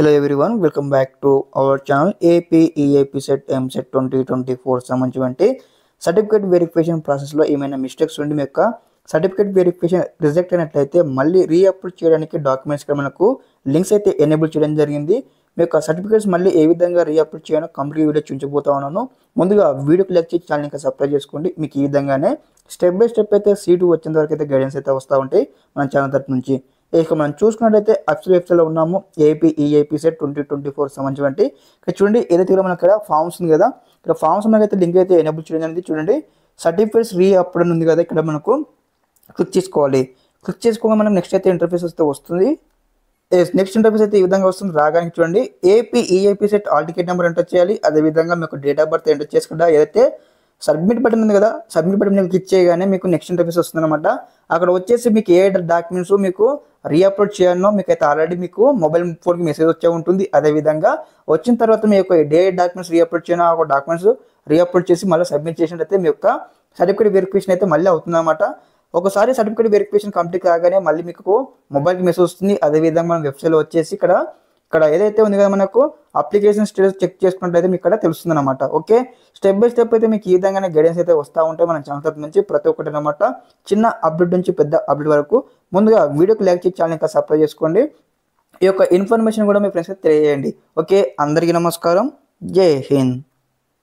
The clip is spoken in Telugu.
Hello everyone, welcome back to our channel AP Set MSET 2024 సంబంధించి సర్టిఫికేట్ వెరిఫికేషన్ ప్రాసెస్లో ఏమైనా మిస్టేక్స్ ఉండి మీ యొక్క సర్టిఫికేట్ వెరిఫికేషన్ రిజెక్ట్ అయినట్లయితే మళ్ళీ రీఅప్లోడ్ చేయడానికి డాక్యుమెంట్స్కి మనకు లింక్స్ అయితే ఎనేబుల్ చేయడం జరిగింది. మీ యొక్క సర్టిఫికేట్స్ మళ్ళీ ఏ విధంగా రీఅప్లోడ్ చేయాలో కంప్లీట్ వీడియో చూపించబోతా ఉన్నాను. ముందుగా వీడియోకి లైక్ చేసి ఛానల్ ఇంకా సబ్స్క్రైబ్ చేసుకోండి. మీకు ఈ విధంగానే స్టెప్ బై స్టెప్ అయితే సీటు వచ్చేంత వరకు అయితే గైడెన్స్ అయితే వస్తూ ఉంటాయి మన ఛానల్ తరఫు నుంచి. ఇక మనం చూసుకున్నట్లయితే అఫీషియల్ వెబ్సైట్లో ఉన్నాము. AP సెట్ 2024 సంబంధించి ఇక్కడ చూడండి, ఏదైతే మనకి ఇక్కడ ఫామ్స్ ఉంది కదా, ఇక్కడ ఫామ్స్ మనకైతే లింక్ అయితే ఎనేబుల్ చేయడం అనేది చూడండి. సర్టిఫికేట్స్ రీఅప్లోడ్ ఉంది కదా, ఇక్కడ మనకు క్లిక్ చేసుకోవాలి. క్లిక్ చేసుకోగా మనం నెక్స్ట్ అయితే ఇంటర్ఫేస్ వస్తే వస్తుంది. నెక్స్ట్ ఇంటర్ఫేస్ అయితే ఈ విధంగా వస్తుంది. రాగానే చూడండి AP set all ticket number enter చేయాలి. అదేవిధంగా మీకు డేట్ ఆఫ్ బర్త్ ఎంటర్ చేసుకుంటా ఏదైతే సబ్మిట్ బటన్ ఉంది కదా, సబ్మిట్ బటన్ మీద క్లిక్ చేయగానే మీకు నెక్స్ట్ ఇంటర్ఫేస్ వస్తుంది అనమాట. అక్కడ వచ్చేసి మీకు ఏ డాక్యుమెంట్స్ మీకు రీఅప్లోడ్ చేయాలనో మీకు అయితే ఆల్రెడీ మీకు మొబైల్ ఫోన్కి మెసేజ్ వచ్చే ఉంటుంది. అదేవిధంగా వచ్చిన తర్వాత మీ యొక్క ఏ డాక్యుమెంట్స్ రీఅప్లోడ్ చేయనో ఆ డాక్యుమెంట్స్ రీఅప్లోడ్ చేసి మళ్ళీ సబ్మిట్ చేసినట్లయితే మీ యొక్క సర్టిఫికేట్ వెరిఫికేషన్ అయితే మళ్ళీ అవుతుంది అనమాట. ఒకసారి సర్టిఫికేట్ వెరిఫికేషన్ కంప్లీట్ కాగానే మళ్ళీ మీకు మొబైల్కి మెసేజ్ వస్తుంది. అదేవిధంగా మన వెబ్సైట్లో వచ్చేసి ఇక్కడ ఏదైతే ఉంది కదా మనకు అప్లికేషన్ స్టేటస్ చెక్ చేసుకున్నట్లయితే మీకు ఇక్కడ తెలుస్తుంది అనమాట. ఓకే, స్టెప్ బై స్టెప్ అయితే మీకు ఈ విధంగానే గైడెన్స్ అయితే వస్తూ ఉంటాయి మన ఛానల్ తరఫు నుంచి ప్రతి ఒక్కటి అనమాట. చిన్న అప్డేట్ నుంచి పెద్ద అప్డేట్ వరకు. ముందుగా వీడియోకి లైక్ చేసి ఛానల్ ఇంకా సబ్స్క్రైబ్ చేసుకోండి. ఈ యొక్క ఇన్ఫర్మేషన్ కూడా మీ ఫ్రెండ్స్కి తెలియజేయండి. ఓకే, అందరికీ నమస్కారం. జై హింద్.